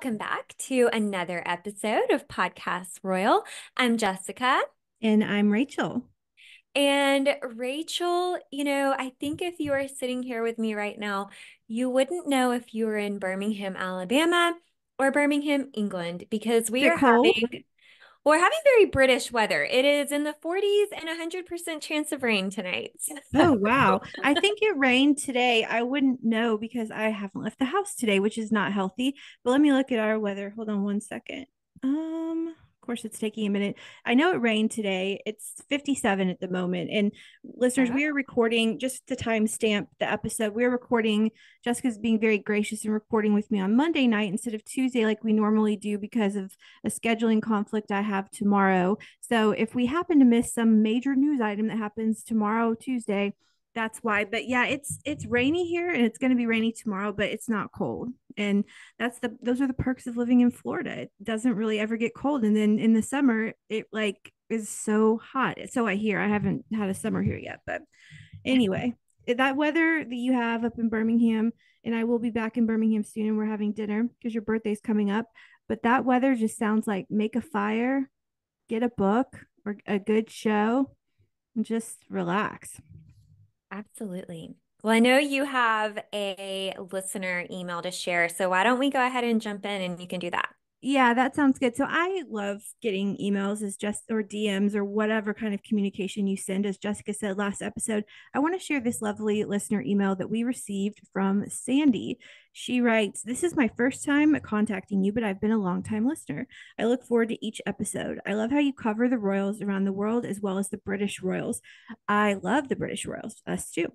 welcome back to another episode of Podcast Royal. I'm Jessica. And I'm Rachel. And Rachel, I think if you are sitting here with me right now, you wouldn't know if you were in Birmingham, Alabama or Birmingham, England, because Is it cold? we're having very British weather. It is in the 40s and 100% chance of rain tonight. Oh, wow. I think it rained today. I wouldn't know because I haven't left the house today, which is not healthy. But let me look at our weather. Hold on one second. Of course, it's taking a minute. I know it rained today. It's 57 at the moment. And listeners, we are recording just to timestamp the episode. We're recording. Jessica's being very gracious and recording with me on Monday night instead of Tuesday, like we normally do, because of a scheduling conflict I have tomorrow. So if we happen to miss some major news item that happens tomorrow, Tuesday, that's why. But yeah, it's rainy here and it's going to be rainy tomorrow, but it's not cold. And those are the perks of living in Florida. It doesn't really ever get cold, and then in the summer it like is so hot. So I hear. I haven't had a summer here yet, but anyway, that weather that you have up in Birmingham, and I will be back in Birmingham soon, and we're having dinner because your birthday's coming up. But that weather just sounds like make a fire, get a book or a good show, and just relax. Absolutely. Well, I know you have a listener email to share, so why don't we go ahead and jump in and you can do that? Yeah, that sounds good. So I love getting emails as just or DMs or whatever kind of communication you send. As Jessica said last episode, I want to share this lovely listener email that we received from Sandy. She writes, "This is my first time contacting you, but I've been a long time listener. I look forward to each episode. I love how you cover the royals around the world as well as the British royals. I love the British royals, us too.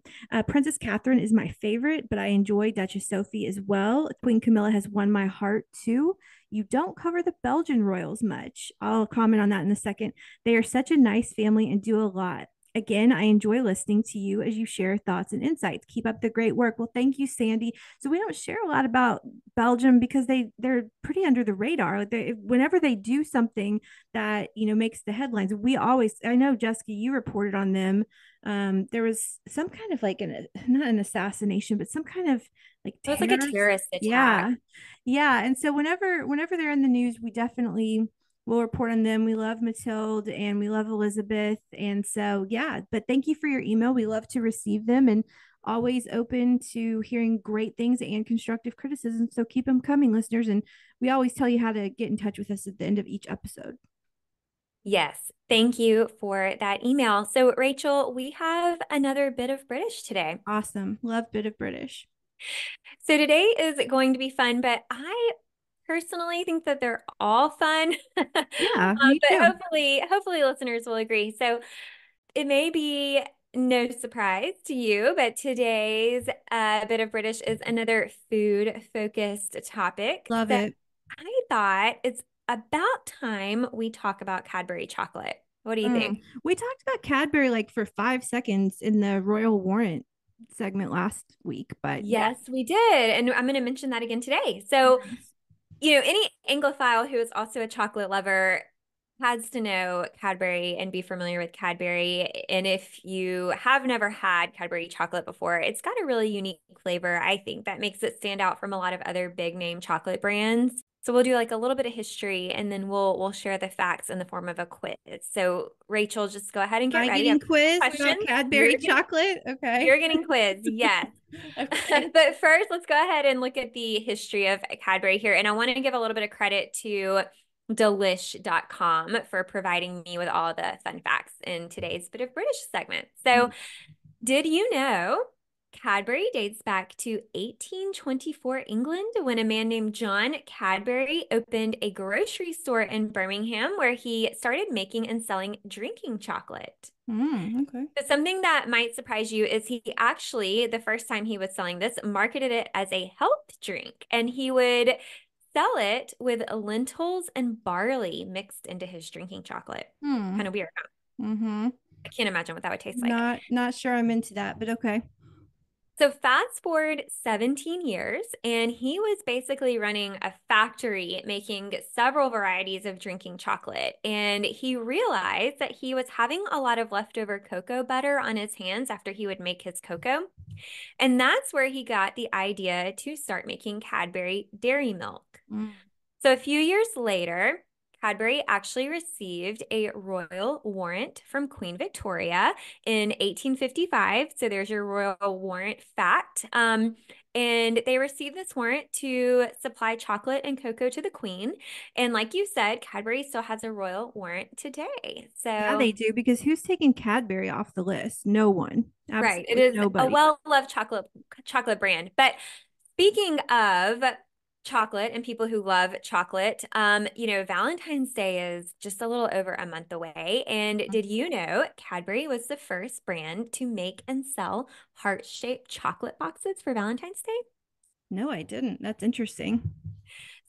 Princess Catherine is my favorite, but I enjoy Duchess Sophie as well. Queen Camilla has won my heart too. You don't cover the Belgian royals much. I'll comment on that in a second. They are such a nice family and do a lot. Again, I enjoy listening to you as you share thoughts and insights. Keep up the great work." Well, thank you, Sandy. So we don't share a lot about Belgium because they're pretty under the radar. Like whenever they do something that makes the headlines, we always. I know, Jessica, you reported on them. There was some kind of like not an assassination, but some kind of like It was like a terrorist. terrorist attack. Yeah, yeah. And so whenever they're in the news, we definitely will report on them. We love Matilde and we love Elizabeth. And so yeah, but thank you for your email. We love to receive them and always open to hearing great things and constructive criticism. So keep them coming, listeners. And we always tell you how to get in touch with us at the end of each episode. Yes, thank you for that email. So, Rachel, we have another bit of British today. Awesome. Love bit of British. So, today is going to be fun, but I personally think that they're all fun. Yeah, me But too. hopefully listeners will agree. So, it may be no surprise to you, but today's bit of British is another food focused topic. Love So, it. I thought it's about time we talk about Cadbury chocolate. What do you think? We talked about Cadbury like for 5 seconds in the Royal Warrant segment last week, but yeah. Yes, we did. And I'm going to mention that again today. So, Nice. any Anglophile who is also a chocolate lover has to know Cadbury and be familiar with Cadbury. And if you have never had Cadbury chocolate before, it's got a really unique flavor, I think, that makes it stand out from a lot of other big name chocolate brands. So we'll do like a little bit of history and then we'll share the facts in the form of a quiz. So Rachel, just go ahead and Am get I ready. I getting have quizzed about questions. You're Cadbury getting chocolate? Okay. you're getting quiz, yes. Okay. But first, let's go ahead and look at the history of Cadbury here. And I want to give a little bit of credit to delish.com for providing me with all the fun facts in today's Bit of British segment. So, did you know Cadbury dates back to 1824 England when a man named John Cadbury opened a grocery store in Birmingham where he started making and selling drinking chocolate. Okay. But something that might surprise you is he actually, the first time he was selling this, marketed it as a health drink, and he would sell it with lentils and barley mixed into his drinking chocolate. Hmm. Kind of weird, huh? Mm-hmm. I can't imagine what that would taste like. Not sure I'm into that, but okay. So fast forward 17 years, and he was basically running a factory making several varieties of drinking chocolate. And he realized that he was having a lot of leftover cocoa butter on his hands after he would make his cocoa. And that's where he got the idea to start making Cadbury dairy milk. Mm. So a few years later, Cadbury actually received a royal warrant from Queen Victoria in 1855. So there's your royal warrant fact. And they received this warrant to supply chocolate and cocoa to the Queen. And like you said, Cadbury still has a royal warrant today. Yeah, they So, do because who's taking Cadbury off the list? No one. right, it Absolutely is a nobody. well-loved chocolate brand. But speaking of chocolate and people who love chocolate, Valentine's Day is just a little over a month away. And did you know Cadbury was the first brand to make and sell heart-shaped chocolate boxes for Valentine's Day? No, I didn't. That's interesting.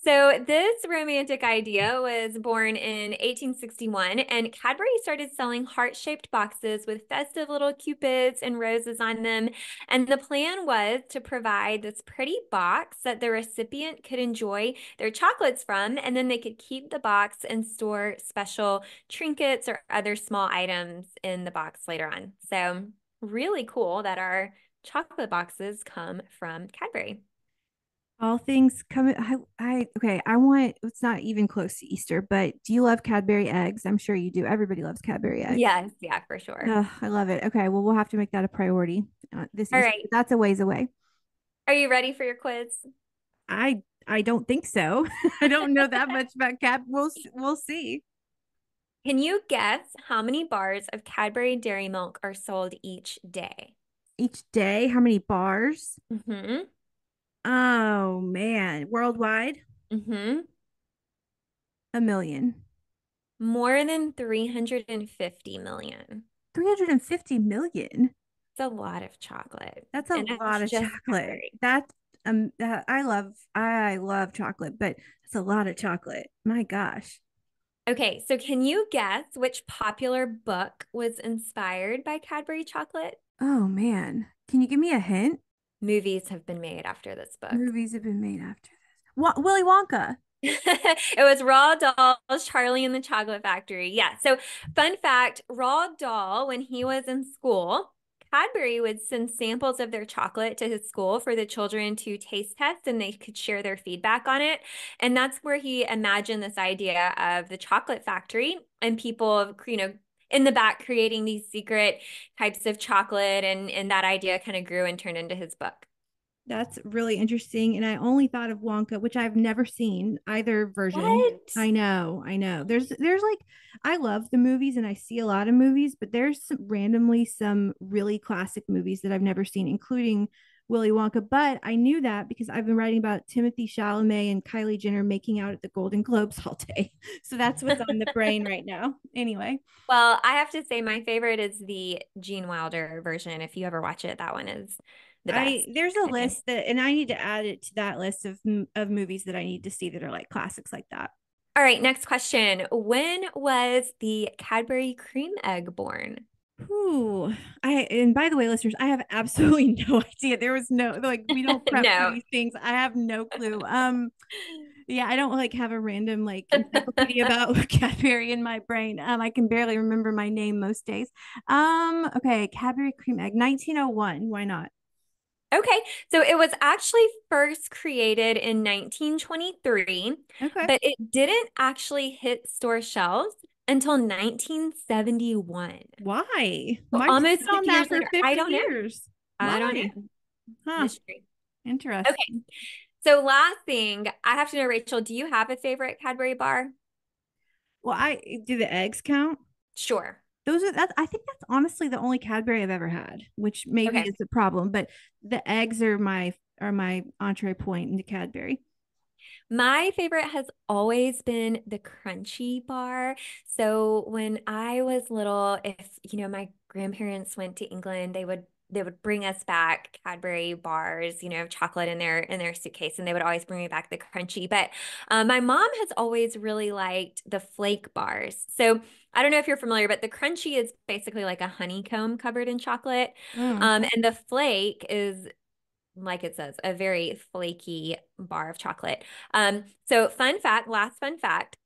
So this romantic idea was born in 1861, and Cadbury started selling heart-shaped boxes with festive little cupids and roses on them. And the plan was to provide this pretty box that the recipient could enjoy their chocolates from, and then they could keep the box and store special trinkets or other small items in the box later on. So really cool that our chocolate boxes come from Cadbury. All things coming. Okay. I want. It's not even close to Easter, but do you love Cadbury eggs? I'm sure you do. Everybody loves Cadbury eggs. Yes, yeah, for sure. Ugh, I love it. Okay. Well, we'll have to make that a priority this All Easter. right. But that's a ways away. Are you ready for your quiz? I don't think so. I don't know that much about Cad. We'll see. Can you guess how many bars of Cadbury Dairy Milk are sold each day? Each day, how many bars? Mm-hmm. Oh man, worldwide, Mm-hmm. 1 million. More than 350 million. 350 million. It's a lot of chocolate. That's a And lot that's of just chocolate. Cadbury. I love chocolate, but that's a lot of chocolate. My gosh. Okay, so can you guess which popular book was inspired by Cadbury chocolate? Oh man. Can you give me a hint? Movies have been made after this book. Movies have been made after this. Willy Wonka. It was Roald Dahl's Charlie and the Chocolate Factory. Yeah. So, fun fact, Roald Dahl, when he was in school, Cadbury would send samples of their chocolate to his school for the children to taste test and they could share their feedback on it. And that's where he imagined this idea of the chocolate factory and people, in the back creating these secret types of chocolate. And that idea kind of grew and turned into his book. That's really interesting. And I only thought of Wonka, which I've never seen either version. What? I know. There's like I love the movies and I see a lot of movies, but there's randomly some really classic movies that I've never seen, including Willy Wonka. But I knew that because I've been writing about Timothy Chalamet and Kylie Jenner making out at the Golden Globes all day. So that's what's on the brain right now. Anyway, Well, I have to say my favorite is the Gene Wilder version. If you ever watch it, that one is the I best, there's a I think. list that, and I need to add it to that list of movies that I need to see that are like classics like that. All right, next question. When was the Cadbury cream egg born? Ooh, and by the way, listeners, I have absolutely no idea. There was no like we don't prep for No. these things. I have no clue. Yeah, I don't like have a random like encyclopedia about Cadbury in my brain. I can barely remember my name most days. Okay, Cadbury cream egg, 1901. Why not? Okay, so it was actually first created in 1923, Okay. but it didn't actually hit store shelves until 1971. Why? So Mine's almost been on 50 that years for later. I 50 don't know. years. I don't Why? know. Huh. Mystery. Interesting. Okay, so last thing, I have to know, Rachel, do you have a favorite Cadbury bar? Well, I do the eggs count? Sure. Those are that I think that's honestly the only Cadbury I've ever had, which maybe Okay. is a problem, but the eggs are my entree point into Cadbury. My favorite has always been the crunchy bar. So when I was little, if my grandparents went to England, they would bring us back Cadbury bars, of chocolate in their suitcase, and they would always bring me back the crunchy. But my mom has always really liked the flake bars. So I don't know if you're familiar, but the crunchy is basically like a honeycomb covered in chocolate, Mm. and the flake is like it says, a very flaky bar of chocolate. So last fun fact,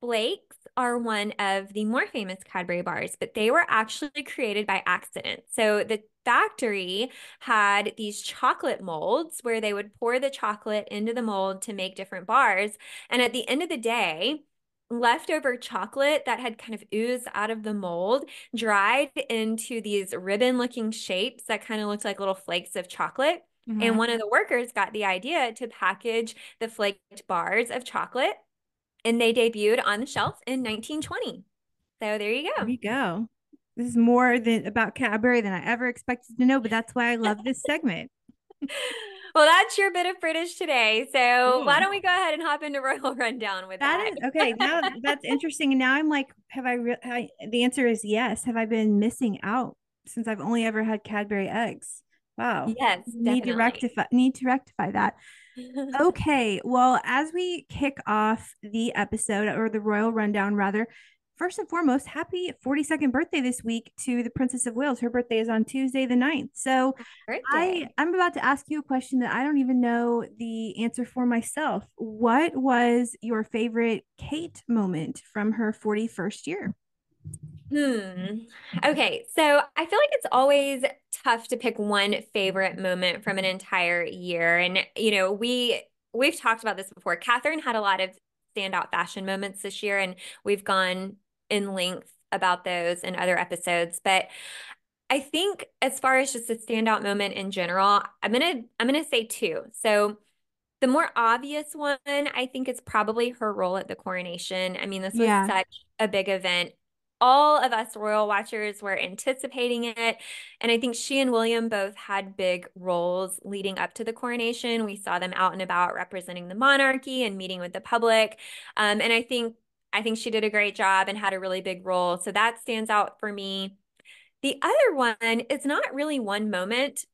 flakes are one of the more famous Cadbury bars, but they were actually created by accident. So the factory had these chocolate molds where they would pour the chocolate into the mold to make different bars. And at the end of the day, leftover chocolate that had kind of oozed out of the mold dried into these ribbon-looking shapes that kind of looked like little flakes of chocolate. And one of the workers got the idea to package the flaked bars of chocolate, and they debuted on the shelf in 1920. So there you There go. you go. This is more than about Cadbury than I ever expected to know, but that's why I love this segment. Well, that's your bit of British today. So why Cool. don't we go ahead and hop into Royal Rundown with That that? is okay. Now that's interesting. And now I'm like, the answer is yes. Have I been missing out since I've only ever had Cadbury eggs? Wow. Yes, Need to definitely. rectify that. Okay. Well, as we kick off the episode or the Royal Rundown, rather, first and foremost, happy 42nd birthday this week to the Princess of Wales. Her birthday is on Tuesday the 9th. So Birthday. I'm about to ask you a question that I don't even know the answer for myself. What was your favorite Kate moment from her 41st year? Okay, so I feel like it's always tough to pick one favorite moment from an entire year. And we've talked about this before. Catherine had a lot of standout fashion moments this year, and we've gone in length about those in other episodes. But I think as far as just a standout moment in general, I'm gonna say two. So the more obvious one, I think, is probably her role at the coronation. I mean, this was Yeah. such a big event. All of us royal watchers were anticipating it. And I think she and William both had big roles leading up to the coronation. We saw them out and about representing the monarchy and meeting with the public. And I think she did a great job and had a really big role. So that stands out for me. The other one is not really one moment,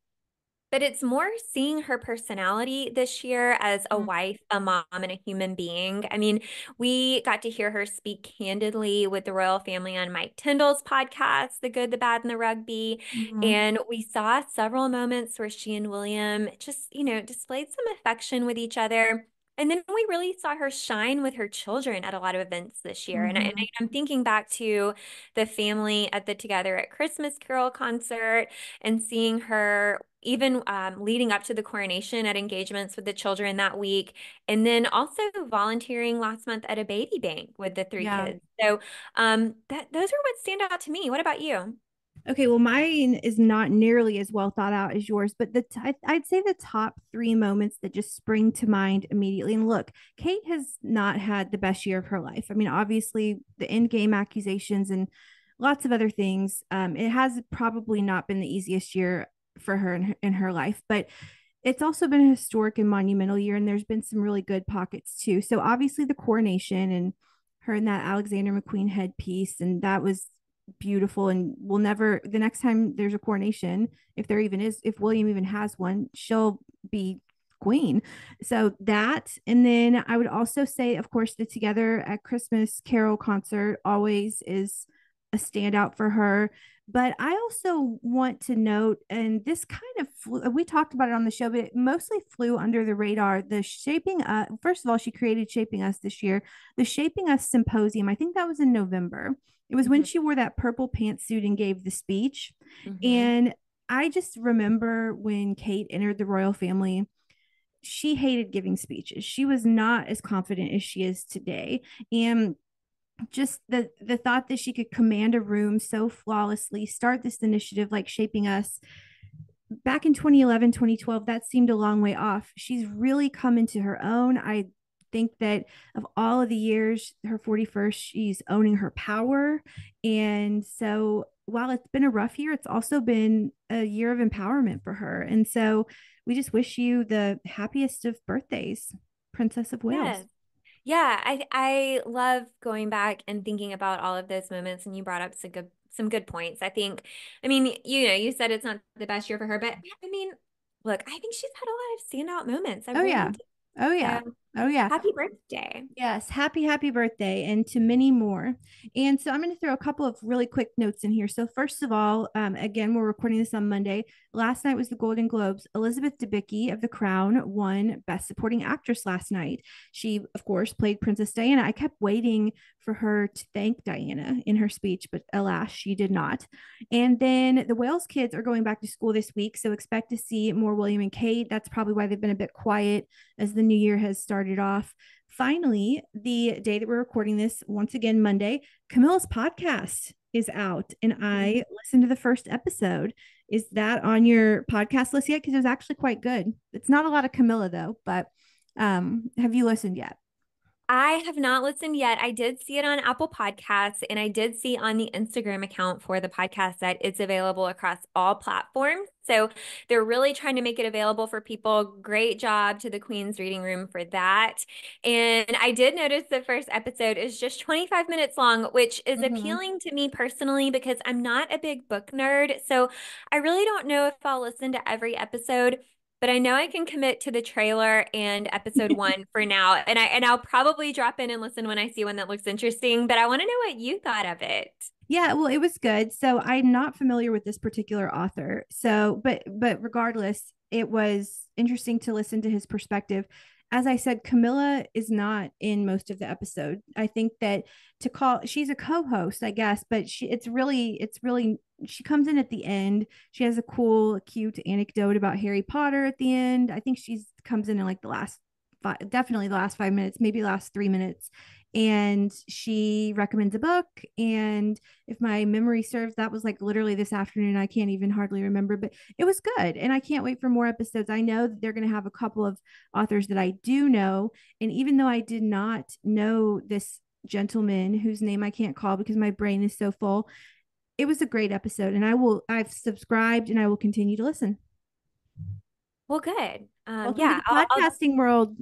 but it's more seeing her personality this year as a Mm-hmm. wife, a mom, and a human being. I mean, we got to hear her speak candidly with the royal family on Mike Tindall's podcast, The Good, the Bad, and the Rugby. And we saw several moments where she and William just, displayed some affection with each other. And then we really saw her shine with her children at a lot of events this year. And Mm-hmm. I'm thinking back to the family at the Together at Christmas Carol concert and seeing her even leading up to the coronation at engagements with the children that week, and then also volunteering last month at a baby bank with the three Yeah. kids. So that those are what stand out to me. What about you? Okay, well, mine is not nearly as well thought out as yours, but I'd say the top three moments that just spring to mind immediately. And look, Kate has not had the best year of her life. I mean, obviously, the end game accusations and lots of other things. It has probably not been the easiest year for her in her life, but it's also been a historic and monumental year, and there's been some really good pockets too. So obviously, the coronation and her in that Alexander McQueen headpiece, and that was beautiful. And we'll never, the next time there's a coronation, if there even is, if William even has one, she'll be queen. So that, and then I would also say, of course, the Together at Christmas Carol concert always is a standout for her. But I also want to note, and this kind of we talked about it on the show, but it mostly flew under the radar. The Shaping first of all, she created Shaping Us this year, the Shaping Us Symposium. I think that was in November. It was when Mhm, she wore that purple pantsuit and gave the speech. mhm. And I just remember when Kate entered the royal family, she hated giving speeches. She was not as confident as she is today. And just the thought that she could command a room so flawlessly, start this initiative like Shaping Us back in 2011, 2012, that seemed a long way off. She's really come into her own. I think that of all of the years, her 41st, she's owning her power. And so while it's been a rough year, it's also been a year of empowerment for her. And so we just wish you the happiest of birthdays, Princess of Wales. Yes. Yeah, I love going back and thinking about all of those moments, and you brought up some good points. I mean, you said it's not the best year for her, but I mean, look, I think she's had a lot of standout moments. I Oh, really yeah. do. Oh, So yeah. Oh, yeah. Happy birthday. Yes, happy birthday, and to many more. And so I'm going to throw a couple of really quick notes in here. So first of all, again, we're recording this on Monday. Last night was the Golden Globes. Elizabeth Debicki of The Crown won Best Supporting Actress last night. She, of course, played Princess Diana. I kept waiting for her to thank Diana in her speech, but alas, she did not. And then the Wales kids are going back to school this week, so expect to see more William and Kate. That's probably why they've been a bit quiet as the new year has started off. Finally, the day that we're recording this, once again, Monday, Camilla's podcast is out, and I listened to the first episode. Is that on your podcast list yet? Because it was actually quite good. It's not a lot of Camilla though, but have you listened yet? I have not listened yet. I did see it on Apple Podcasts, and I did see on the Instagram account for the podcast that it's available across all platforms. So they're really trying to make it available for people. Great job to the Queen's Reading Room for that. And I did notice the first episode is just 25 minutes long, which is appealing to me personally because I'm not a big book nerd. So I really don't know if I'll listen to every episode. But I know I can commit to the trailer and episode one for now. And I'll probably drop in and listen when I see one that looks interesting. But I want to know what you thought of it. Yeah, well, it was good. So I'm not familiar with this particular author. So, but regardless, it was interesting to listen to his perspective. As I said, Camilla is not in most of the episode. I think that to call she's a co-host, I guess, but it's really she comes in at the end. She has a cool, cute anecdote about Harry Potter at the end. I think she's comes in like the last definitely the last 5 minutes, maybe last 3 minutes. And she recommends a book. And if my memory serves, that was like literally this afternoon. I can't even hardly remember, but it was good. And I can't wait for more episodes. I know that they're going to have a couple of authors that I do know. And even though I did not know this gentleman whose name I can't call because my brain is so full, it was a great episode. And I've subscribed and I will continue to listen. Well, good. Welcome to Yeah, the podcasting world,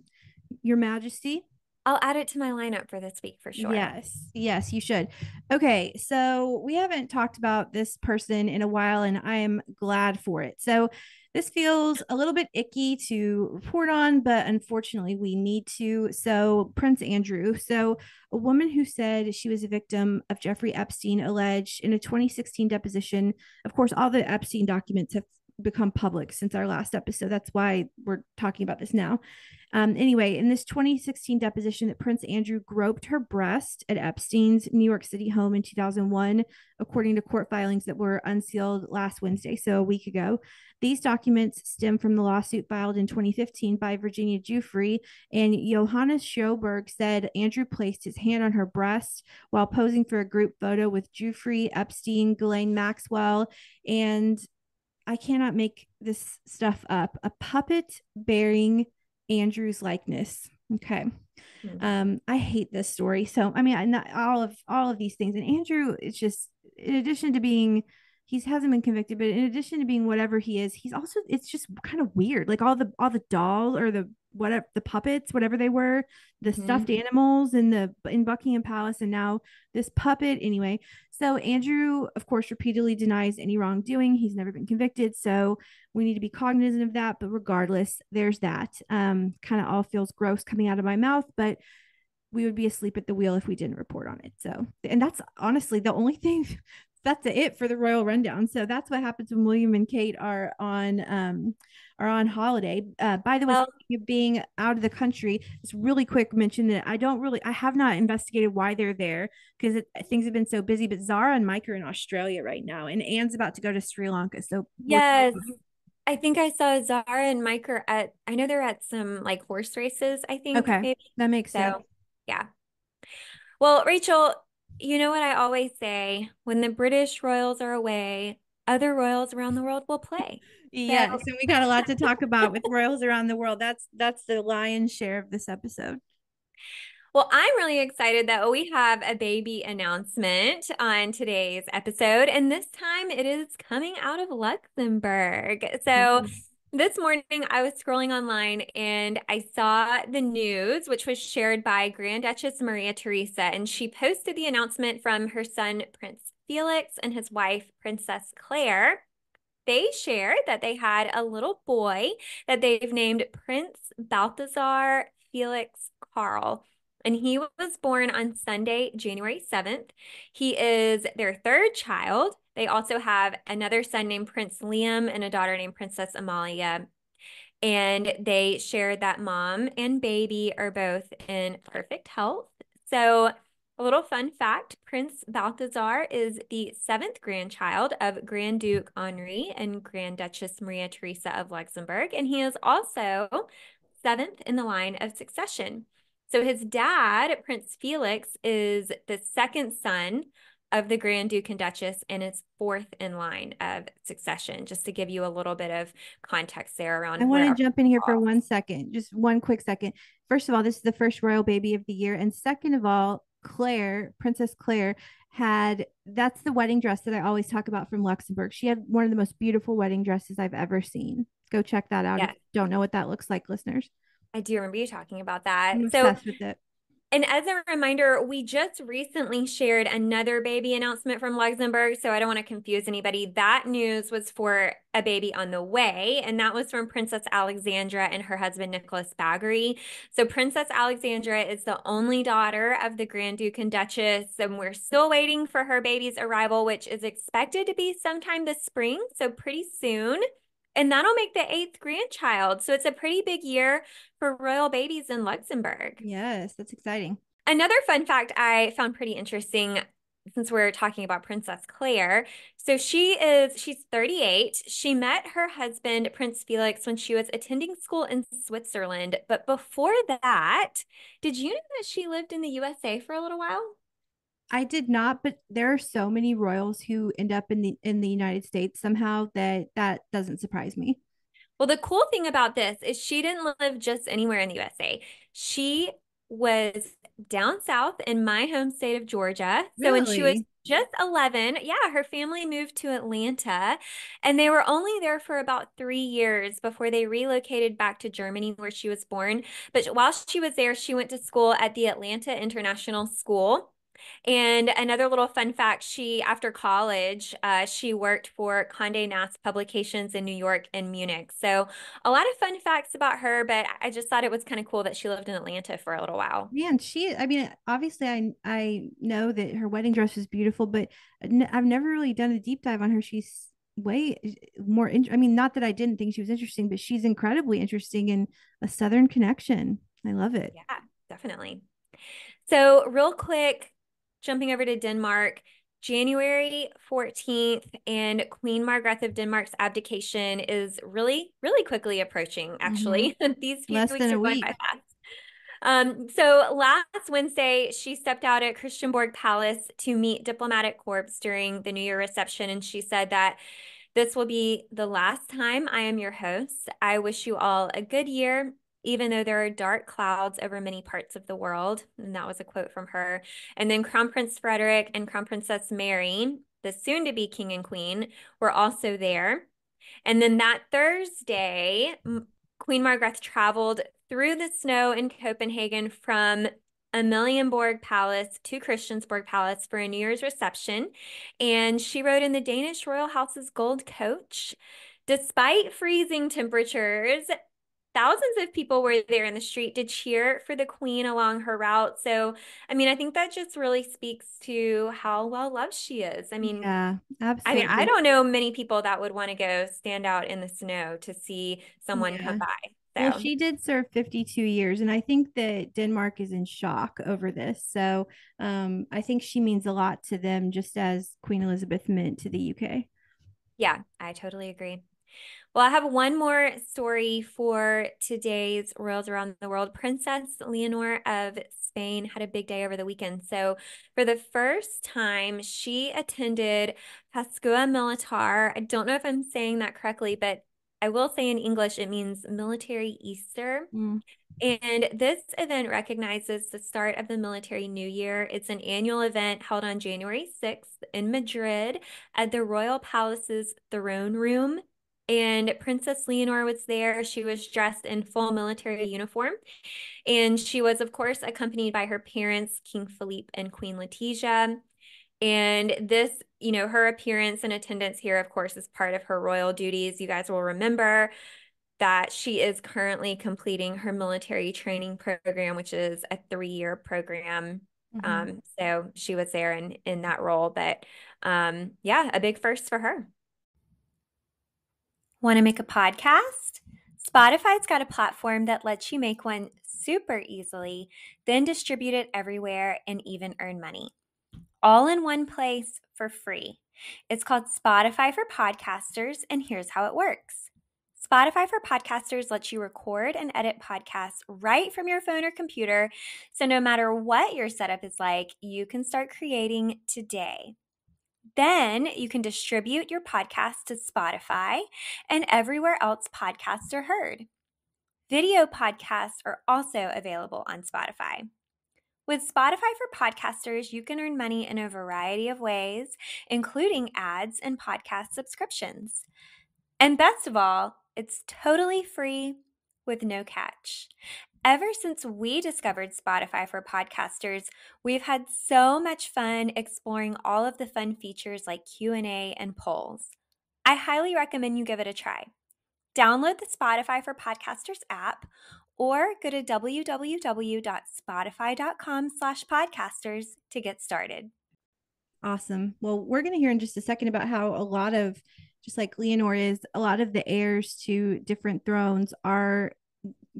Your Majesty. I'll add it to my lineup for this week for sure. Yes, you should. Okay, so we haven't talked about this person in a while, and I am glad for it. So this feels a little bit icky to report on, but unfortunately, we need to. So, Prince Andrew. So, a woman who said she was a victim of Jeffrey Epstein alleged in a 2016 deposition. Of course, all the Epstein documents have become public since our last episode. That's why we're talking about this now. Anyway, in this 2016 deposition, that Prince Andrew groped her breast at Epstein's New York City home in 2001, according to court filings that were unsealed last Wednesday, so a week ago. These documents stem from the lawsuit filed in 2015 by Virginia Giuffre, and Johannes Schoberg said Andrew placed his hand on her breast while posing for a group photo with Giuffre, Epstein, Ghislaine Maxwell, and I cannot make this stuff up. A puppet bearing Andrew's likeness. Okay. I hate this story. So I mean, not all of these things. And Andrew is just, in addition to being, he hasn't been convicted, but in addition to being whatever he is, he's also, it's just kind of weird. Like all the dolls or the whatever, the puppets, whatever they were, the stuffed animals in Buckingham Palace, and now this puppet. Anyway, so Andrew, of course, repeatedly denies any wrongdoing. He's never been convicted, so we need to be cognizant of that. But regardless, there's that. Kind of all feels gross coming out of my mouth, but we would be asleep at the wheel if we didn't report on it. So, and that's honestly the only thing. That's it for the royal rundown. So that's what happens when William and Kate are on holiday. By the way, Well, speaking of being out of the country, just really quick mention that I have not investigated why they're there because things have been so busy. But Zara and Mike are in Australia right now, and Anne's about to go to Sri Lanka. So yes, I think I saw Zara and Mike are I know they're at some like horse races, I think okay, maybe. that makes sense. So, yeah. Well, Rachel, you know what I always say, when the British royals are away, other royals around the world will play. So, Yes, and we got a lot to talk about with royals around the world. That's the lion's share of this episode. well, I'm really excited that we have a baby announcement on today's episode, and this time it is coming out of Luxembourg. So, this morning I was scrolling online and I saw the news, which was shared by Grand Duchess Maria Theresa, and she posted the announcement from her son, Prince Felix, and his wife, Princess Claire. They shared that they had a little boy that they've named Prince Balthazar Felix Carl. And he was born on Sunday, January 7th. He is their third child. They also have another son named Prince Liam and a daughter named Princess Amalia. And they share that mom and baby are both in perfect health. So, a little fun fact, Prince Balthazar is the seventh grandchild of Grand Duke Henri and Grand Duchess Maria Theresa of Luxembourg. And he is also seventh in the line of succession. So his dad, Prince Felix, is the second son of the Grand Duke and Duchess and is fourth in line of succession, just to give you a little bit of context there I around want where. to jump in here for 1 second, just one quick second. First of all, this is the first royal baby of the year. And second of all, Claire, Princess Claire, that's the wedding dress that I always talk about from Luxembourg. She had one of the most beautiful wedding dresses I've ever seen. Go check that out if Yeah, you don't know what that looks like, listeners. I do remember you talking about I'm that. So obsessed with it. and as a reminder, we just recently shared another baby announcement from Luxembourg, so I don't want to confuse anybody. That news was for a baby on the way, and that was from Princess Alexandra and her husband, Nicholas Baggery. So Princess Alexandra is the only daughter of the Grand Duke and Duchess, and we're still waiting for her baby's arrival, which is expected to be sometime this spring, so pretty soon. And that'll make the eighth grandchild. So it's a pretty big year for royal babies in Luxembourg. Yes, that's exciting. Another fun fact I found pretty interesting since we're talking about Princess Claire. So she's 38. She met her husband, Prince Felix, when she was attending school in Switzerland. But before that, did you know that she lived in the USA for a little while? I did not, but there are so many royals who end up in the United States somehow that doesn't surprise me. Well, the cool thing about this is she didn't live just anywhere in the USA. She was down south in my home state of Georgia. So when she was Really? just 11, yeah, her family moved to Atlanta and they were only there for about 3 years before they relocated back to Germany where she was born. But while she was there, she went to school at the Atlanta International School. And another little fun fact, after college, she worked for Condé Nast Publications in New York and Munich. So a lot of fun facts about her, but I just thought it was kind of cool that she lived in Atlanta for a little while. Man, I mean, obviously, I know that her wedding dress was beautiful, but I've never really done a deep dive on her. She's way more, I mean, not that I didn't think she was interesting, but she's incredibly interesting in a Southern connection. I love it. Yeah, definitely. So real quick, jumping over to Denmark, January 14th, and Queen Margrethe of Denmark's abdication is really, really quickly approaching, Mhm. actually. These few Less weeks than are a going by week. fast. So last Wednesday, she stepped out at Christianborg Palace to meet diplomatic corps during the New Year reception, and she said that this will be the last time I am your host. I wish you all a good year, even though there are dark clouds over many parts of the world. And that was a quote from her. And then Crown Prince Frederick and Crown Princess Mary, the soon-to-be king and queen, were also there. And then that Thursday, Queen Margrethe traveled through the snow in Copenhagen from Amalienborg Palace to Christiansborg Palace for a New Year's reception. And she rode in the Danish royal house's gold coach. Despite freezing temperatures, thousands of people were there in the street to cheer for the queen along her route. So, I mean, I think that just really speaks to how well loved she is. Yeah, I absolutely. don't know many people that would want to go stand out in the snow to see someone come Yeah. by. Well, So, she did serve 52 years, and I think that Denmark is in shock over this. So I think she means a lot to them, just as Queen Elizabeth meant to the UK. yeah, I totally agree. Well, I have one more story for today's Royals Around the World. Princess Leonor of Spain had a big day over the weekend. So, for the first time, she attended Pascua Militar. I don't know if I'm saying that correctly, but I will say in English it means military Easter. Mm. And this event recognizes the start of the military new year. It's an annual event held on January 6th in Madrid at the Royal Palace's throne room. And Princess Leonor was there. She was dressed in full military uniform. And she was, of course, accompanied by her parents, King Philippe and Queen Letizia. And this, her appearance and attendance here, of course, is part of her royal duties. You guys will remember that she is currently completing her military training program, which is a 3-year program. Mm-hmm. So she was there in that role, but yeah, a big first for her. Want to make a podcast? Spotify's got a platform that lets you make one super easily, then distribute it everywhere and even earn money, all in one place for free. It's called Spotify for Podcasters, and here's how it works. Spotify for Podcasters lets you record and edit podcasts right from your phone or computer, so no matter what your setup is like, you can start creating today. Then you can distribute your podcast to Spotify and everywhere else podcasts are heard. Video podcasts are also available on Spotify. With Spotify for Podcasters, you can earn money in a variety of ways, including ads and podcast subscriptions. And best of all, it's totally free with no catch. Ever since we discovered Spotify for Podcasters, we've had so much fun exploring all of the fun features like Q&A and polls. I highly recommend you give it a try. Download the Spotify for Podcasters app or go to www.spotify.com/podcasters to get started. Awesome. Well, we're going to hear in just a second about how a lot of, just like Leonor is, a lot of the heirs to different thrones are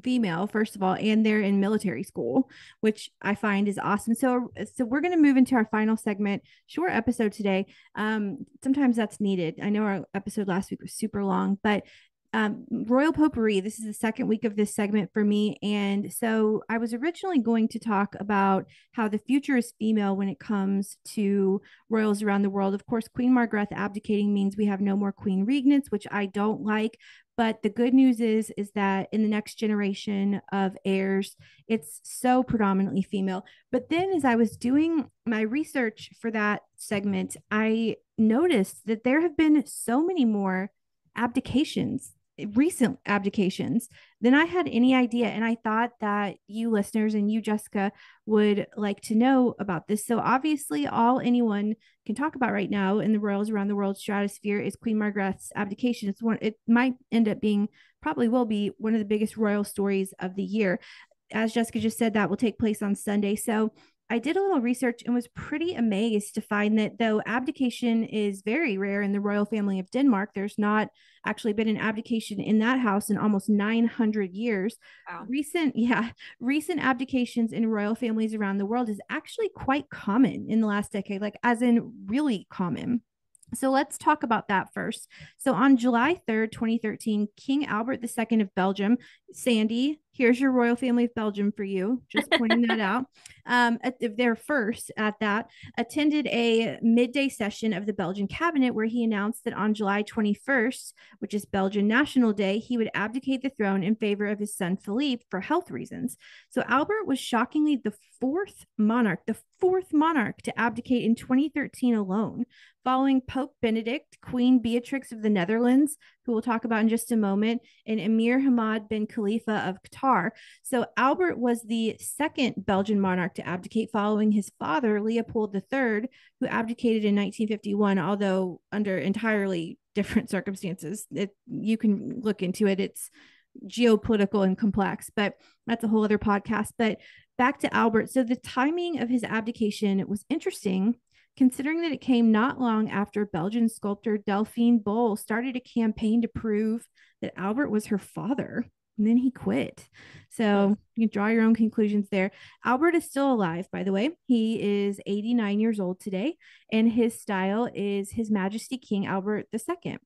female, first of all, and they're in military school, which I find is awesome. So we're going to move into our final segment. Short episode today. Sometimes that's needed. I know our episode last week was super long, but Royal Potpourri, this is the second week of this segment for me. And so I was originally going to talk about how the future is female when it comes to royals around the world. Of course, Queen Margaret abdicating means we have no more Queen Regents, which I don't like. But the good news is that in the next generation of heirs, it's so predominantly female. But then as I was doing my research for that segment, I noticed that there have been so many more abdications, recent abdications, than I had any idea. And I thought that you listeners and you, Jessica, would like to know about this. So obviously all anyone can talk about right now in the royals around the world stratosphere is Queen Margaret's abdication. It might end up being, probably will be, one of the biggest royal stories of the year. As Jessica just said, that will take place on Sunday. So I did a little research and was pretty amazed to find that though abdication is very rare in the royal family of Denmark, there's not actually been an abdication in that house in almost 900 years. Wow. Recent abdications in royal families around the world is actually quite common in the last decade, like as in really common. So let's talk about that first. So on July 3rd, 2013, King Albert II of Belgium, Sandy, here's your royal family of Belgium for you, just pointing that out. Their first at that, attended a midday session of the Belgian cabinet where he announced that on July 21st, which is Belgian National Day, he would abdicate the throne in favor of his son Philippe for health reasons. So Albert was shockingly the fourth monarch to abdicate in 2013 alone, following Pope Benedict, Queen Beatrix of the Netherlands, who we'll talk about in just a moment, and Emir Hamad bin Khalifa of Qatar. So Albert was the second Belgian monarch to abdicate following his father, Leopold III, who abdicated in 1951, although under entirely different circumstances. You can look into it. It's geopolitical and complex, but that's a whole other podcast. But back to Albert. So the timing of his abdication was interesting, considering that it came not long after Belgian sculptor Delphine Boll started a campaign to prove that Albert was her father, and then he quit. So you can draw your own conclusions there. Albert is still alive, by the way. He is 89 years old today, and his style is His Majesty King Albert II.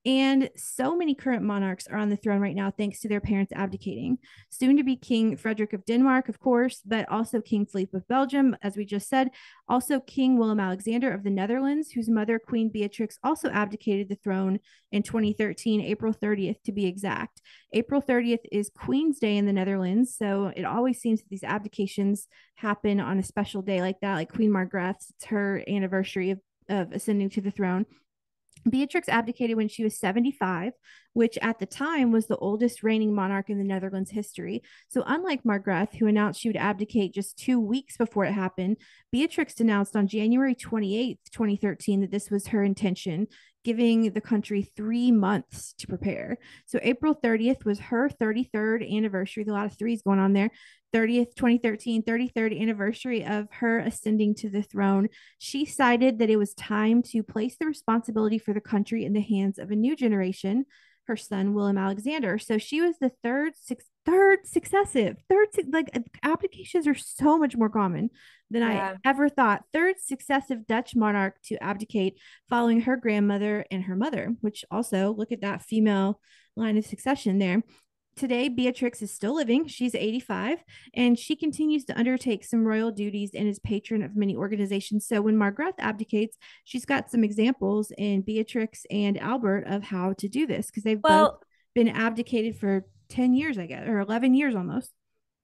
And so many current monarchs are on the throne right now thanks to their parents abdicating. Soon to be King Frederick of Denmark, of course, but also King Philippe of Belgium, as we just said. Also King Willem Alexander of the Netherlands, whose mother, Queen Beatrix, also abdicated the throne in 2013, April 30th to be exact. April 30th is Queen's Day in the Netherlands, so it always seems that these abdications happen on a special day like that, like Queen Margaret's. It's her anniversary of ascending to the throne. Beatrix abdicated when she was 75, which at the time was the oldest reigning monarch in the Netherlands history. So unlike Margaret, who announced she would abdicate just 2 weeks before it happened, Beatrix announced on January 28th, 2013, that this was her intention, giving the country 3 months to prepare. So April 30th was her 33rd anniversary. A lot of threes going on there. 30th, 2013, 33rd anniversary of her ascending to the throne. She cited that it was time to place the responsibility for the country in the hands of a new generation, her son Willem Alexander. So she was the third successive, like abdications are so much more common than I Yeah. ever thought. Third successive Dutch monarch to abdicate following her grandmother and her mother, which also look at that female line of succession there. Today, Beatrix is still living. She's 85, and she continues to undertake some royal duties and is patron of many organizations. So when Margaret abdicates, she's got some examples in Beatrix and Albert of how to do this because they've both Well, been abdicated for 10 years, I guess, or 11 years almost.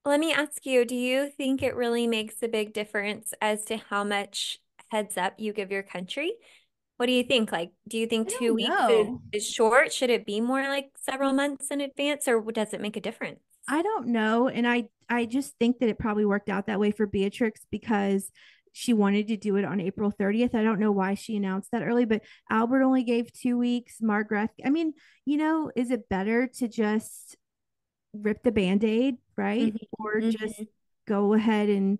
let me ask you, do you think it really makes a big difference as to how much heads up you give your country? What do you think? Like, do you think I two don't weeks know. is short? Should it be more like several months in advance, or does it make a difference? I don't know. And I just think that it probably worked out that way for Beatrix because she wanted to do it on April 30th. I don't know why she announced that early, but Albert only gave 2 weeks. Margaret, I mean, is it better to just rip the band-aid, right? Hmm. Or just Hmm. go ahead and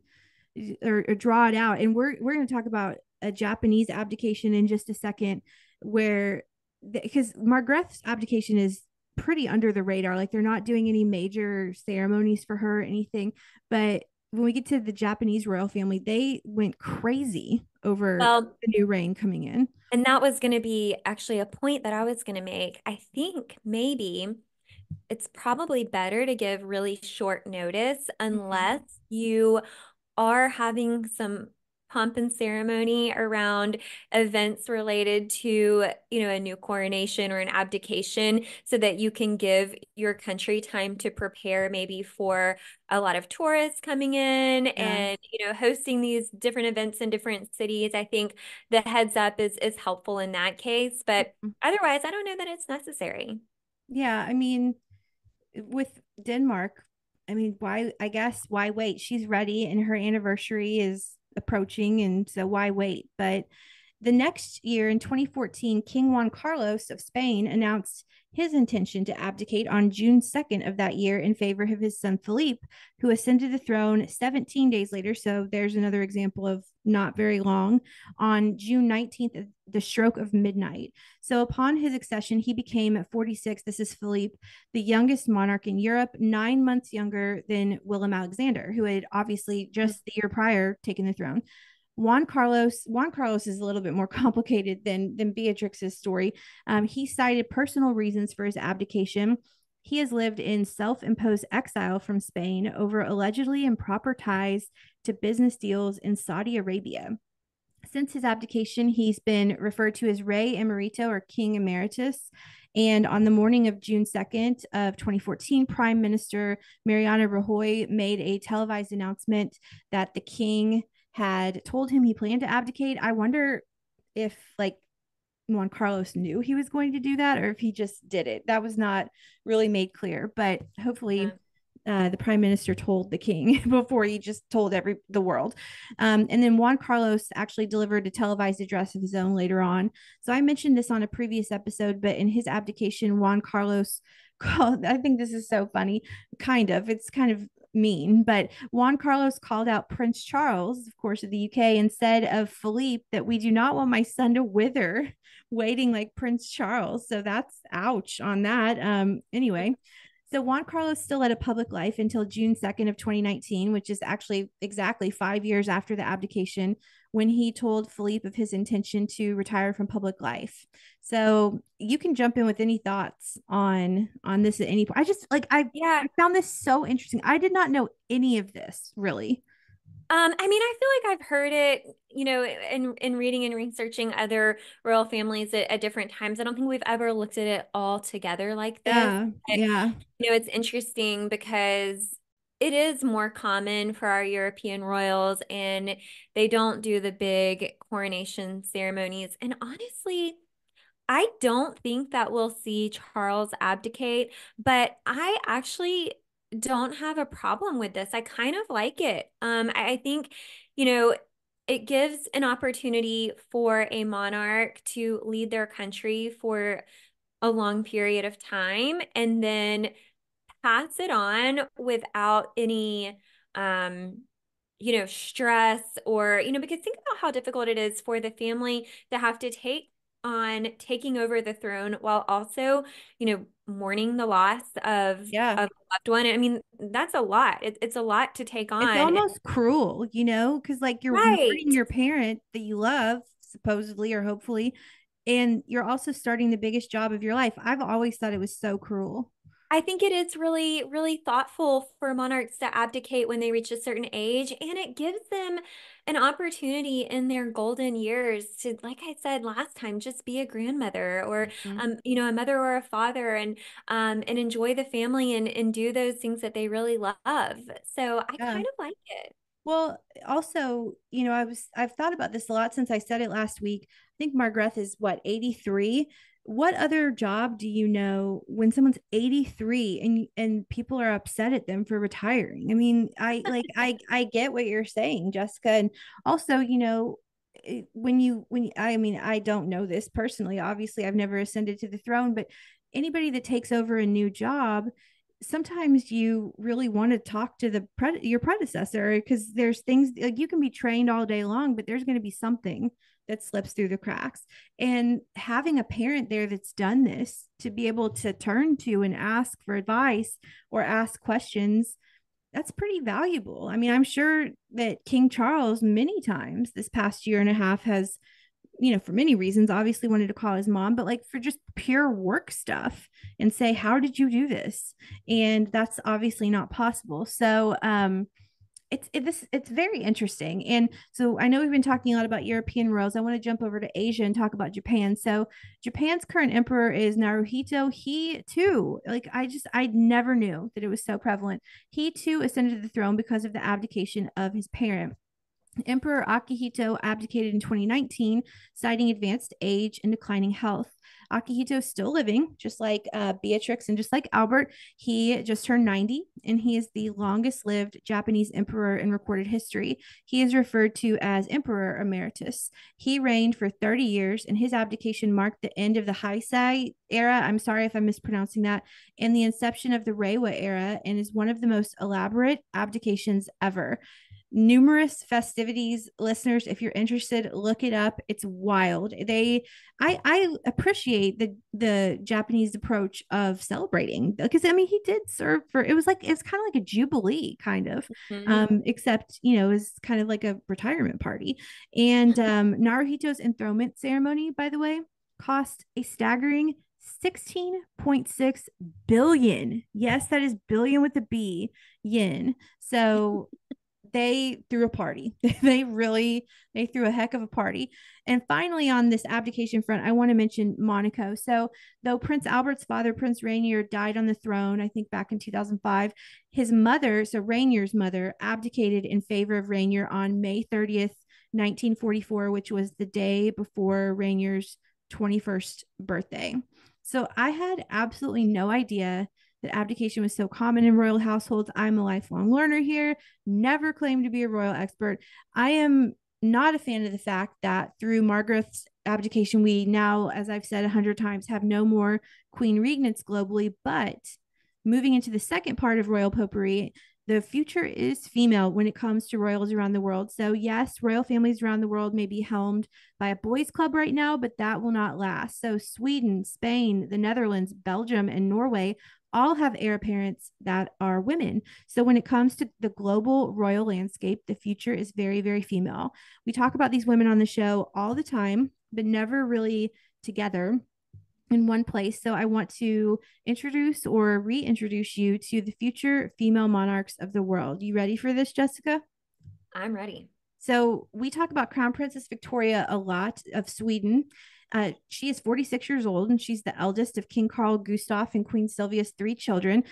or draw it out. And we're going to talk about a Japanese abdication in just a second, where because Margaret's abdication is pretty under the radar. Like they're not doing any major ceremonies for her or anything. But when we get to the Japanese royal family, they went crazy over Well, the new reign coming in. and that was going to be actually a point that I was going to make. I think maybe it's probably better to give really short notice Mhm. unless you are having some pomp and ceremony around events related to, a new coronation or an abdication so that you can give your country time to prepare maybe for a lot of tourists coming in Yeah. and, hosting these different events in different cities. I think the heads up is helpful in that case, but otherwise, I don't know that it's necessary. Yeah. I mean, with Denmark, I mean, I guess why wait? She's ready and her anniversary is approaching, and so why wait? But the next year in 2014, King Juan Carlos of Spain announced his intention to abdicate on June 2nd of that year in favor of his son Philippe, who ascended the throne 17 days later. So there's another example of not very long, on June 19th, at the stroke of midnight. So upon his accession, he became at 46. This is Philippe, the youngest monarch in Europe, 9 months younger than Willem Alexander, who had obviously just the year prior taken the throne. Juan Carlos is a little bit more complicated than Beatrix's story. He cited personal reasons for his abdication. He has lived in self-imposed exile from Spain over allegedly improper ties to business deals in Saudi Arabia. Since his abdication, he's been referred to as Rey Emerito or King Emeritus. And on the morning of June 2nd of 2014, Prime Minister Mariana Rajoy made a televised announcement that the king had told him he planned to abdicate. I wonder if like Juan Carlos knew he was going to do that or if he just did it. That was not really made clear, but hopefully the prime minister told the king before he just told the world. And then Juan Carlos actually delivered a televised address of his own later on. So I mentioned this on a previous episode, but in his abdication, Juan Carlos called, I think this is so funny, it's kind of mean, but Juan Carlos called out Prince Charles, of course, of the UK, and said of Philippe that we do not want my son to wither waiting like Prince Charles. So that's ouch on that. Anyway, so Juan Carlos still led a public life until June 2nd of 2019, which is actually exactly 5 years after the abdication, when he told Philippe of his intention to retire from public life. So you can jump in with any thoughts on this at any point. I just like Yeah. I found this so interesting. I did not know any of this really. I mean, I feel like I've heard it, in reading and researching other royal families at different times. I don't think we've ever looked at it all together like this. Yeah, But, yeah, it's interesting because it is more common for our European royals, and they don't do the big coronation ceremonies. And honestly, I don't think that we'll see Charles abdicate, but I actually don't have a problem with this. I kind of like it. I think, you know, it gives an opportunity for a monarch to lead their country for a long period of time and then pass it on without any um stress or because think about how difficult it is for the family to have to take on taking over the throne while also mourning the loss Yeah. of a loved one. I mean, that's a lot. It's a lot to take It's on. almost cruel, because like you're mourning Right. your parent that you love, supposedly or hopefully, and you're also starting the biggest job of your life. I've always thought it was so cruel. I think it is really, really thoughtful for monarchs to abdicate when they reach a certain age, and it gives them an opportunity in their golden years to, like I said last time, just be a grandmother or, Mhm. a mother or a father, and enjoy the family and do those things that they really love. So I Yeah. kind of like it. Well, also, I've thought about this a lot since I said it last week. I think Margaret is what, 83? What other job do you know when someone's 83 and people are upset at them for retiring? I mean, I get what you're saying, Jessica. And also, I mean, I don't know this personally. Obviously, I've never ascended to the throne, but anybody that takes over a new job, sometimes you really want to talk to your predecessor, because there's things like you can be trained all day long, but there's going to be something that slips through the cracks. And having a parent there that's done this to be able to turn to and ask for advice or ask questions, that's pretty valuable. I mean, I'm sure that King Charles many times this past year and a half has, for many reasons, obviously wanted to call his mom, but like for just pure work stuff and say, how did you do this? And that's obviously not possible. So, it's very interesting. And so I know we've been talking a lot about European royals. I want to jump over to Asia and talk about Japan. So Japan's current emperor is Naruhito. He too, like I never knew that it was so prevalent. He too ascended to the throne because of the abdication of his parent. Emperor Akihito abdicated in 2019, citing advanced age and declining health. Akihito is still living, just like Beatrix and just like Albert. He just turned 90, and he is the longest lived Japanese emperor in recorded history. He is referred to as Emperor Emeritus. He reigned for 30 years, and his abdication marked the end of the Heisei era. I'm sorry if I'm mispronouncing that, and the inception of the Reiwa era, and is one of the most elaborate abdications ever. Numerous festivities. Listeners, if you're interested, look it up. It's wild. I appreciate the Japanese approach of celebrating, because I mean he did serve for, it was kind of like a jubilee kind of, Mhm. except it was kind of like a retirement party. And Naruhito's enthronement ceremony, by the way, cost a staggering 16.6 billion. Yes, that is billion with a B, yen. So they threw a party. They threw a heck of a party. And finally, on this abdication front, I want to mention Monaco. So though Prince Albert's father, Prince Rainier, died on the throne, I think back in 2005, his mother, so Rainier's mother, abdicated in favor of Rainier on May 30th, 1944, which was the day before Rainier's 21st birthday. So I had absolutely no idea that abdication was so common in royal households. I'm a lifelong learner here, never claimed to be a royal expert. I am not a fan of the fact that through Margaret's abdication, we now, as I've said 100 times, have no more queen regents globally. But moving into the second part of Royal Potpourri, the future is female when it comes to royals around the world. So, yes, royal families around the world may be helmed by a boys' club right now, but that will not last. So, Sweden, Spain, the Netherlands, Belgium, and Norway all have heir apparents that are women. So when it comes to the global royal landscape, the future is very, very female. We talk about these women on the show all the time, but never really together in one place. So I want to introduce or reintroduce you to the future female monarchs of the world. You ready for this, Jessica? I'm ready. So we talk about Crown Princess Victoria a lot of Sweden. She is 46 years old, and she's the eldest of King Carl Gustaf and Queen Sylvia's three children.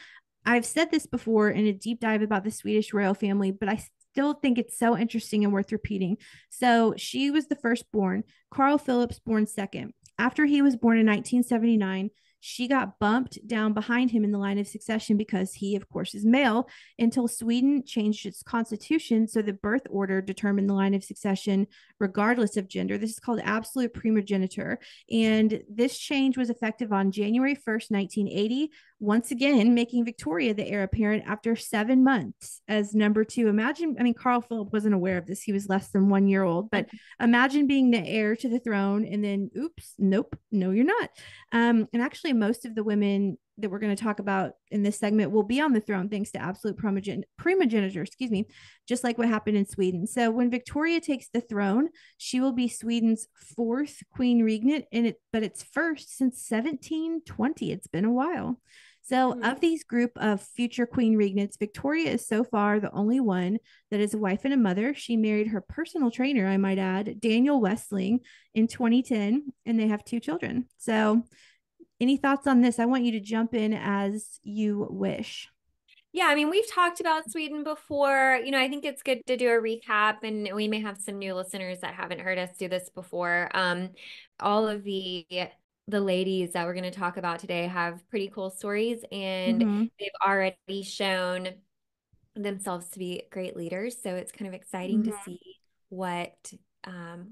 I've said this before in a deep dive about the Swedish royal family, but I still think it's so interesting and worth repeating. So she was the firstborn, Carl Phillips born second. After he was born in 1979, She got bumped down behind him in the line of succession because he, of course, is male, until Sweden changed its constitution so the birth order determined the line of succession regardless of gender. This is called absolute primogeniture. And this change was effective on January 1st, 1980, once again making Victoria the heir apparent after 7 months as number two. Imagine, I mean, Carl Philip wasn't aware of this. He was less than 1 year old, but imagine being the heir to the throne and then, oops, nope, no, you're not. And actually, most of the women that we're going to talk about in this segment will be on the throne thanks to absolute primogeniture, excuse me, just like what happened in Sweden. So when Victoria takes the throne, she will be Sweden's fourth queen regent, but it's first since 1720. It's been a while. So, of these group of future queen regents, Victoria is so far the only one that is a wife and a mother. She married her personal trainer, I might add, Daniel Westling, in 2010, and they have 2 children. So, any thoughts on this? I want you to jump in as you wish. Yeah, I mean, we've talked about Sweden before. I think it's good to do a recap, and we may have some new listeners that haven't heard us do this before. All of the ladies that we're going to talk about today have pretty cool stories, and they've already shown themselves to be great leaders. So it's kind of exciting to see what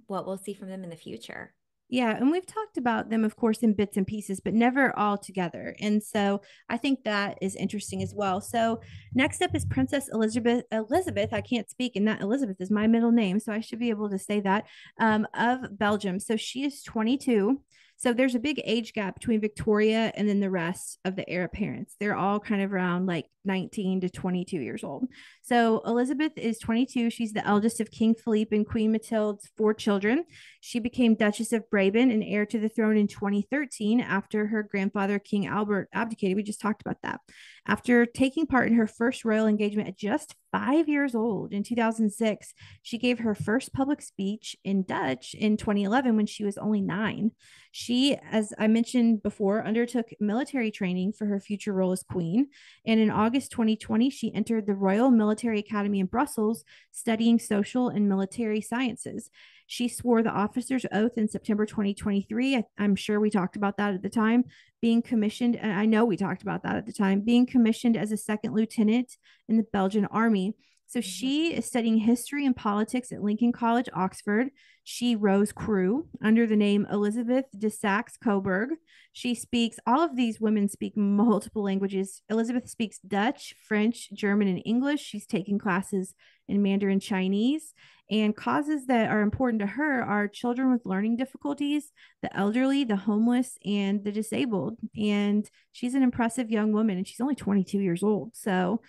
we'll see from them in the future. Yeah, and we've talked about them, of course, in bits and pieces, but never all together. And so I think that is interesting as well. So next up is Princess Elizabeth. Elizabeth, I can't speak, and that Elizabeth is my middle name, so I should be able to say that, of Belgium. So she is 22. So there's a big age gap between Victoria and then the rest of the heir apparents. They're all kind of around like 19 to 22 years old. So Elizabeth is 22. She's the eldest of King Philippe and Queen Mathilde's 4 children. She became Duchess of Brabant and heir to the throne in 2013 after her grandfather, King Albert, abdicated. We just talked about that. After taking part in her first royal engagement at just 5 years old in 2006, she gave her first public speech in Dutch in 2011 when she was only 9. She, as I mentioned before, undertook military training for her future role as queen. And in August 2020, she entered the Royal Military Academy in Brussels, studying social and military sciences. She swore the officer's oath in September 2023. I'm sure we talked about that at the time, being commissioned. And I know we talked about that at the time, being commissioned as a second lieutenant in the Belgian army. So she is studying history and politics at Lincoln College, Oxford. She rose crew under the name Elizabeth de Saxe-Coburg. She speaks, all of these women speak multiple languages. Elizabeth speaks Dutch, French, German, and English. She's taking classes in Mandarin Chinese. And causes that are important to her are children with learning difficulties, the elderly, the homeless, and the disabled. And she's an impressive young woman, and she's only 22 years old. So,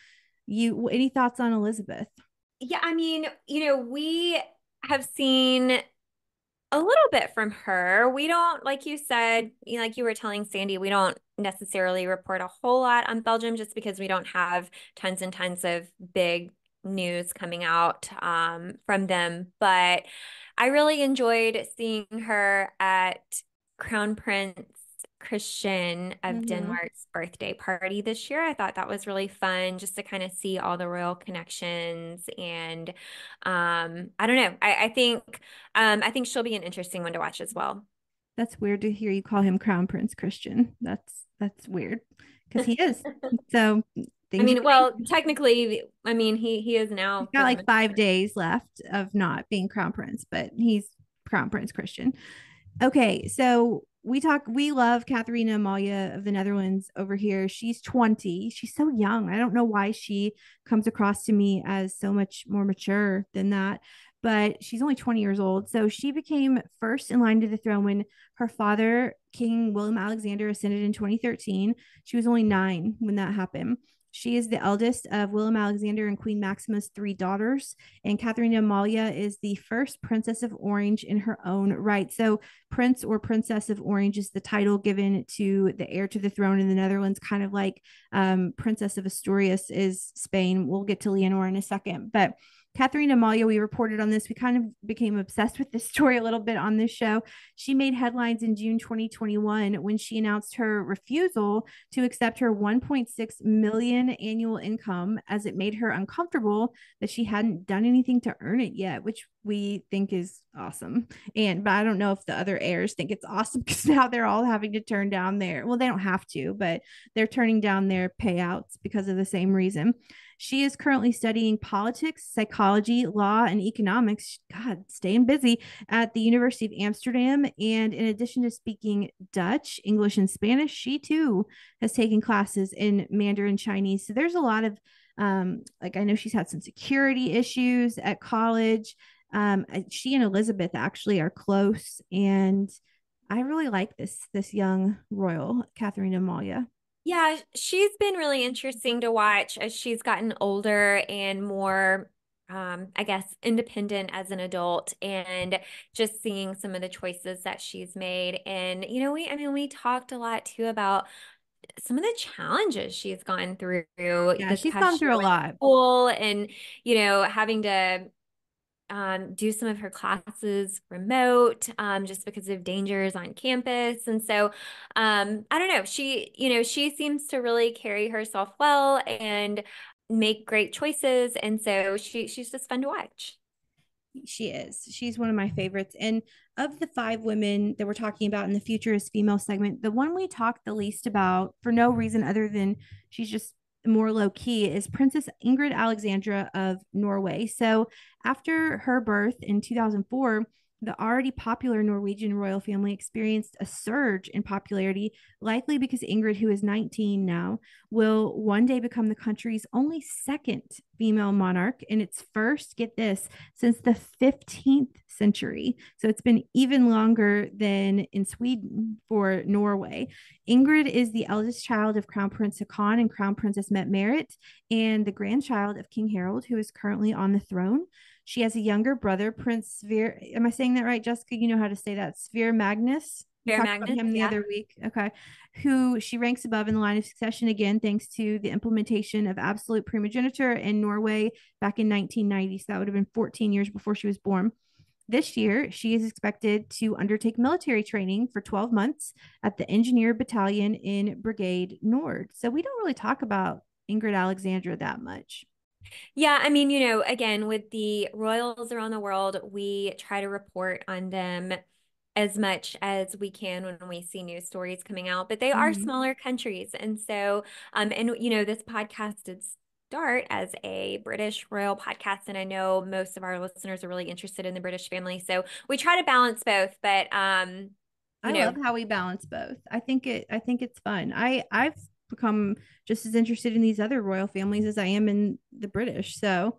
any thoughts on Elizabeth? Yeah, I mean, we have seen a little bit from her. We don't, like you said, like you were telling Sandy, we don't necessarily report a whole lot on Belgium just because we don't have tons and tons of big news coming out from them. But I really enjoyed seeing her at Crown Prince Christian of Denmark's birthday party this year. I thought that was really fun just to kind of see all the royal connections. And I don't know. I think she'll be an interesting one to watch as well. That's weird to hear you call him Crown Prince Christian. That's weird because he is. So I mean, well, technically, I mean, he is now. He's got like 5 days left of not being Crown Prince, but he's Crown Prince Christian. Okay, so we love Katharina Amalia of the Netherlands over here. She's 20. She's so young. I don't know why she comes across to me as so much more mature than that, but she's only 20 years old. So she became first in line to the throne when her father, King William Alexander, ascended in 2013. She was only 9 when that happened. She is the eldest of Willem Alexander and Queen Maxima's 3 daughters. And Katharina Amalia is the first Princess of Orange in her own right. So Prince or Princess of Orange is the title given to the heir to the throne in the Netherlands, kind of like Princess of Asturias is Spain. We'll get to Leonor in a second. But Katharina Amalia, we reported on this. We kind of became obsessed with this story a little bit on this show. She made headlines in June 2021 when she announced her refusal to accept her 1.6 million annual income, as it made her uncomfortable that she hadn't done anything to earn it yet, which we think is awesome. But I don't know if the other heirs think it's awesome because now they're all having to turn down well, they don't have to, but they're turning down their payouts because of the same reason. She is currently studying politics, psychology, law, and economics. God, staying busy at the University of Amsterdam. And in addition to speaking Dutch, English, and Spanish, she too has taken classes in Mandarin Chinese. So there's a lot of like I know she's had some security issues at college. She and Elizabeth actually are close, and I really like this young royal, Catherine Amalia. Yeah, she's been really interesting to watch as she's gotten older and more, I guess, independent as an adult, and just seeing some of the choices that she's made. And, I mean, we talked a lot too about some of the challenges she's gone through Yeah, this she's past gone year through a with lot. school and, having to do some of her classes remote, just because of dangers on campus. And so, I don't know, she seems to really carry herself well and make great choices. And so she's just fun to watch. She is. She's one of my favorites. And of the five women that we're talking about in the Future is Female segment, the one we talked the least about for no reason other than she's just more low key is Princess Ingrid Alexandra of Norway. So after her birth in 2004, the already popular Norwegian royal family experienced a surge in popularity, likely because Ingrid, who is 19 now, will one day become the country's only second female monarch and its first, get this, since the 15th century. So it's been even longer than in Sweden for Norway. Ingrid is the eldest child of Crown Prince Haakon and Crown Princess Mette-Marit, and the grandchild of King Harold, who is currently on the throne. She has a younger brother, Prince Svir. Am I saying that right, Jessica? You know how to say that. Svir Magnus. We Fair talked about Magnus, him the yeah. other week. Okay. Who she ranks above in the line of succession again, thanks to the implementation of absolute primogeniture in Norway back in 1990. So that would have been 14 years before she was born. This year, she is expected to undertake military training for 12 months at the Engineer Battalion in Brigade Nord. So we don't really talk about Ingrid Alexandra that much. Yeah, I mean, again, with the royals around the world, we try to report on them as much as we can when we see news stories coming out, but they are Mm-hmm. smaller countries. And so, and this podcast did start as a British royal podcast, and I know most of our listeners are really interested in the British family. So we try to balance both, but I love how we balance both. I think it's fun. I've become just as interested in these other royal families as I am in the British. So,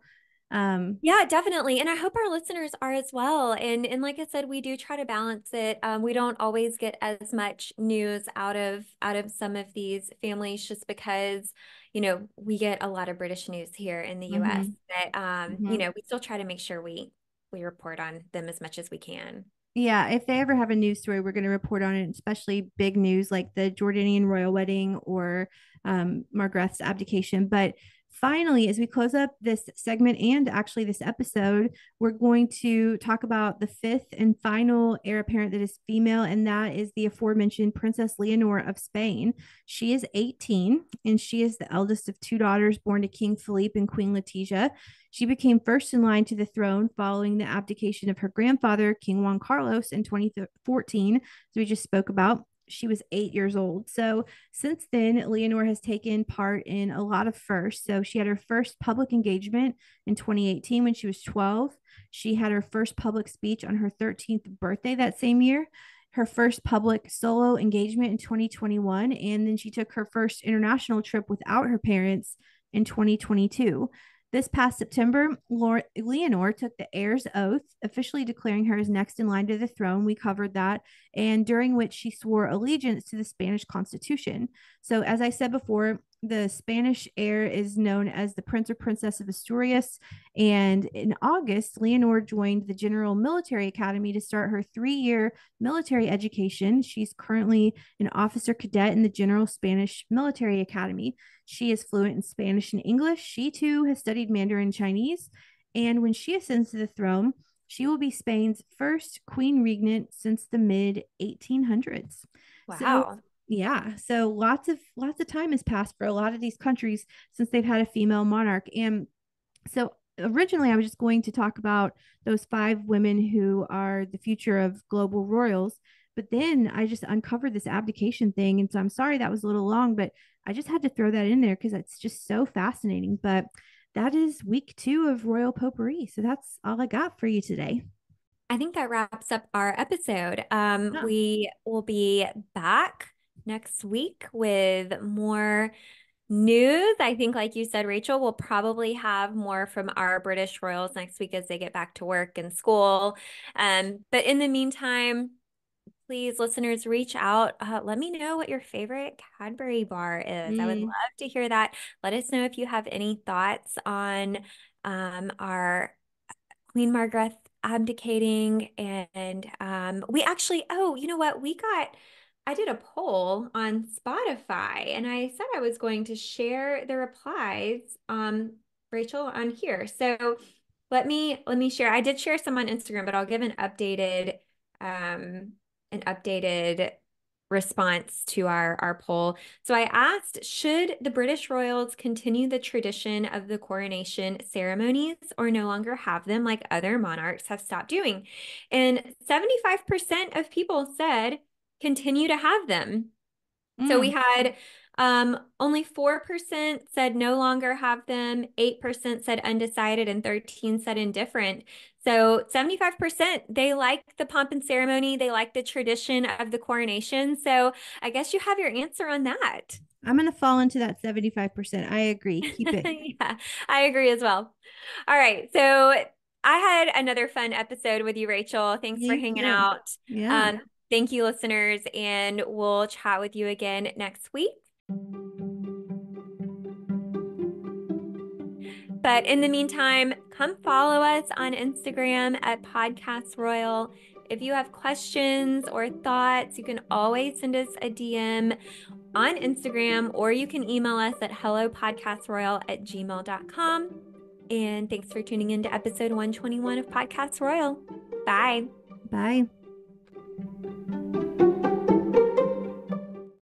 yeah, definitely. And I hope our listeners are as well. And like I said, we do try to balance it. We don't always get as much news out of some of these families just because, we get a lot of British news here in the US. mhm, But mhm. we still try to make sure we report on them as much as we can. Yeah, if they ever have a news story, we're going to report on it, especially big news like the Jordanian royal wedding or Margaret's abdication. But finally, as we close up this segment and actually this episode, we're going to talk about the fifth and final heir apparent that is female, and that is the aforementioned Princess Leonor of Spain. She is 18, and she is the eldest of two daughters born to King Philippe and Queen Letizia. She became first in line to the throne following the abdication of her grandfather, King Juan Carlos, in 2014, as we just spoke about. She was 8 years old. So since then, Leonor has taken part in a lot of firsts. So she had her first public engagement in 2018 when she was 12. She had her first public speech on her 13th birthday that same year, her first public solo engagement in 2021, and then she took her first international trip without her parents in 2022. This past September, Leonor took the heir's oath, officially declaring her as next in line to the throne. We covered that, and during which she swore allegiance to the Spanish Constitution. So, as I said before, the Spanish heir is known as the Prince or Princess of Asturias. And in August, Leonor joined the General Military Academy to start her 3 year military education. She's currently an officer cadet in the General Spanish Military Academy. She is fluent in Spanish and English. She too has studied Mandarin Chinese. And when she ascends to the throne, she will be Spain's first queen regnant since the mid 1800s. So Wow. yeah, so lots of time has passed for a lot of these countries since they've had a female monarch. And so originally I was just going to talk about those 5 women who are the future of global royals, but then I just uncovered this abdication thing. And so I'm sorry that was a little long, but I just had to throw that in there because it's just so fascinating. But that is week 2 of Royal Potpourri. So that's all I got for you today. I think that wraps up our episode. Yeah. We will be back next week with more news. I think, like you said, Rachel, we'll probably have more from our British royals next week as they get back to work and school. But in the meantime, please, listeners, reach out. Let me know what your favorite Cadbury bar is. I would love Mm, to hear that. Let us know if you have any thoughts on our Queen Margaret abdicating. And we actually, oh, you know what? I did a poll on Spotify and I said I was going to share the replies, Rachel, on here. So let me share. I did share some on Instagram, but I'll give an updated response to our poll. So I asked, should the British royals continue the tradition of the coronation ceremonies or no longer have them like other monarchs have stopped doing? And 75% of people said continue to have them. So we mm. had only 4% said no longer have them, 8% said undecided, and 13 said indifferent. So 75%, they like the pomp and ceremony. They like the tradition of the coronation. So I guess you have your answer on that. I'm going to fall into that 75%. I agree. Keep it. Yeah, I agree as well. All right. So I had another fun episode with you, Rachel. Thanks for You hanging too. out. Yeah. Um, thank you, listeners, and we'll chat with you again next week. But in the meantime, come follow us on Instagram at Podcast Royal. If you have questions or thoughts, you can always send us a DM on Instagram or you can email us at hellopodcastroyal@gmail.com. And thanks for tuning in to episode 121 of Podcast Royal. Bye. Bye.